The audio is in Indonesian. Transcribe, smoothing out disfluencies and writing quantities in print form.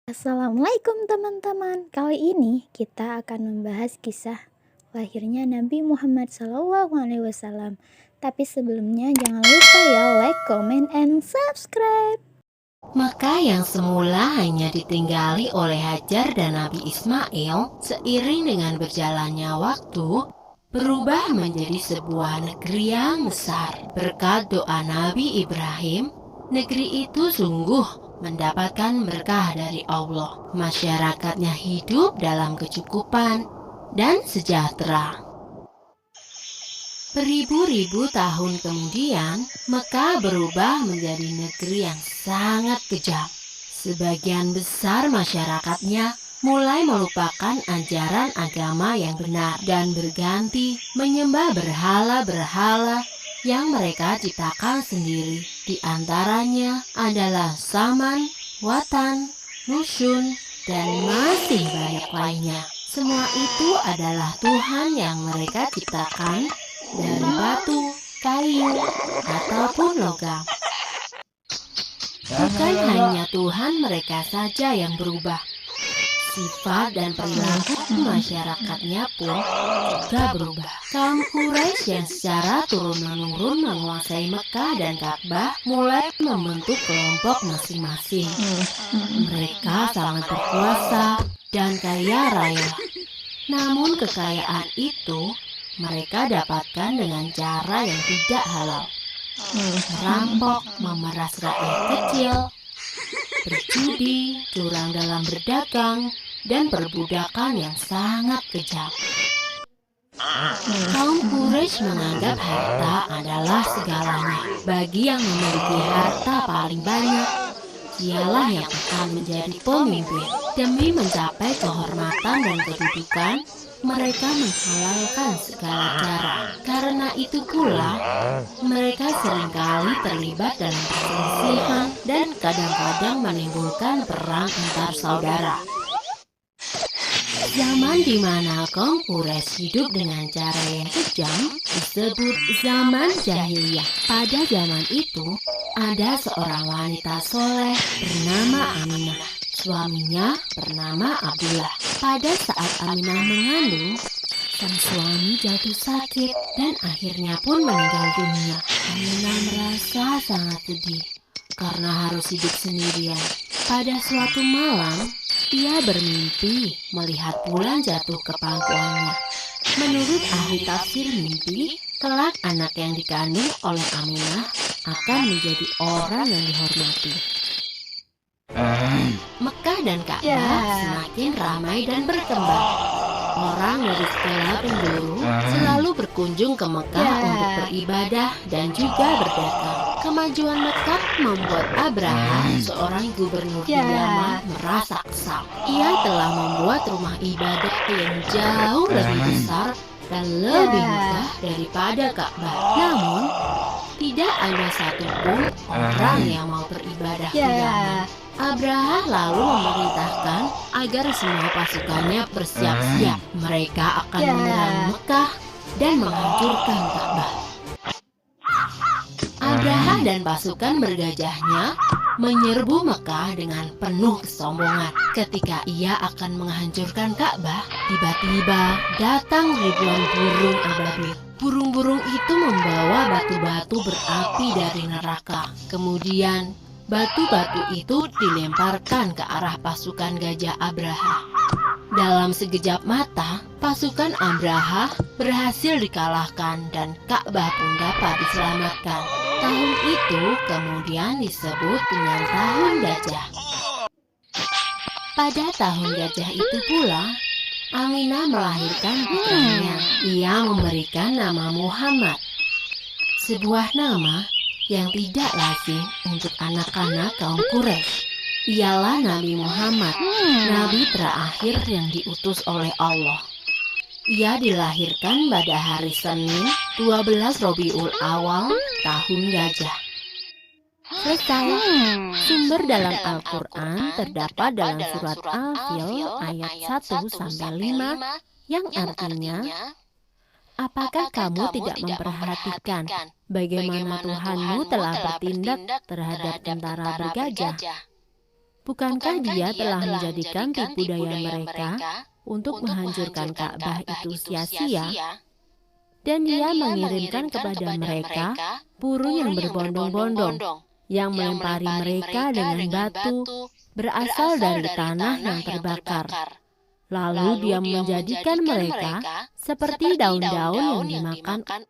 Assalamualaikum teman-teman. Kali ini kita akan membahas kisah lahirnya Nabi Muhammad SAW. Tapi sebelumnya jangan lupa ya like, comment, and subscribe. Mekah yang semula hanya ditinggali oleh Hajar dan Nabi Ismail, seiring dengan berjalannya waktu, berubah menjadi sebuah negeri yang besar. Berkat doa Nabi Ibrahim, negeri itu sungguh mendapatkan berkah dari Allah. Masyarakatnya hidup dalam kecukupan dan sejahtera. Beribu-ribu tahun kemudian, Mekah berubah menjadi negeri yang sangat kejam. Sebagian besar masyarakatnya mulai melupakan ajaran agama yang benar dan berganti menyembah berhala-berhala yang mereka ciptakan sendiri. Di antaranya adalah Saman, Watan, Nusyun, dan masih banyak lainnya. Semua itu adalah Tuhan yang mereka ciptakan dari batu, kayu, ataupun logam. Bukan hanya Tuhan mereka saja yang berubah, sifat dan perilaku masyarakatnya pun juga berubah. Kaum Quraisy yang secara turun-menurun menguasai Mekah dan Ka'bah mulai membentuk kelompok masing-masing. Mereka sangat berkuasa dan kaya raya. Namun kekayaan itu mereka dapatkan dengan cara yang tidak halal. Merampok, memeras rakyat kecil, berjudi, curang dalam berdagang, dan perbudakan yang sangat kejam. Kaum Quraisy menganggap harta adalah segalanya. Bagi yang memiliki harta paling banyak, dialah yang akan menjadi pemimpin. Demi mencapai kehormatan dan kedudukan, mereka menghalalkan segala cara. Karena itu pula, mereka seringkali terlibat dalam perselisihan dan kadang-kadang menimbulkan perang antar saudara. Zaman di mana kaum Quraisy hidup dengan cara yang kejam disebut zaman jahiliyah. Pada zaman itu, ada seorang wanita soleh bernama Aminah. Suaminya bernama Abdullah. Pada saat Aminah mengandung, sang suami jatuh sakit dan akhirnya pun meninggal dunia. Aminah merasa sangat sedih karena harus hidup sendirian. Pada suatu malam, ia bermimpi melihat bulan jatuh ke pangkuannya. Menurut ahli tafsir mimpi, kelak anak yang dikandung oleh Aminah akan menjadi orang yang dihormati. Mekah dan Ka'bah semakin ramai dan berkembang. Orang dari segala penjuru selalu berkunjung ke Mekah untuk beribadah dan juga berdagang. Kemajuan Mekah membuat Abraha, seorang gubernur di Yaman, merasa kesal. Ia telah membuat rumah ibadah yang jauh lebih besar dan lebih megah daripada Ka'bah. Namun, tidak ada satupun orang yang mau beribadah di Yaman. Abraha lalu memerintahkan agar semua pasukannya bersiap-siap. Mereka akan menyerang Mekah dan menghancurkan Ka'bah. Abraha dan pasukan bergajahnya menyerbu Mekah dengan penuh kesombongan. Ketika ia akan menghancurkan Ka'bah, tiba-tiba datang ribuan burung ababil. Burung-burung itu membawa batu-batu berapi dari neraka. Kemudian, batu-batu itu dilemparkan ke arah pasukan gajah Abraha. Dalam sekejap mata, pasukan Abraha berhasil dikalahkan dan Ka'bah pun dapat diselamatkan. Tahun itu kemudian disebut dengan Tahun Gajah. Pada Tahun Gajah itu pula, Aminah melahirkan putranya. Ia memberikan nama Muhammad, sebuah nama yang tidak lazim untuk anak-anak kaum Quraisy. Ialah Nabi Muhammad, Nabi terakhir yang diutus oleh Allah. Ia dilahirkan pada hari Senin 12 Rabiul Awal Tahun Gajah. Selesai. Sumber dalam Al-Quran terdapat dalam surat Al-Fil ayat 1-5 yang artinya, apakah kamu tidak memperhatikan bagaimana Tuhanmu telah bertindak terhadap tentara bergajah? Bukankah dia telah menjadikan tipu daya mereka untuk menghancurkan Ka'bah itu sia-sia? Dan dia mengirimkan kepada mereka burung yang berbondong-bondong, yang melempari mereka dengan batu berasal dari tanah yang terbakar. Lalu dia menjadikan mereka seperti daun-daun yang dimakan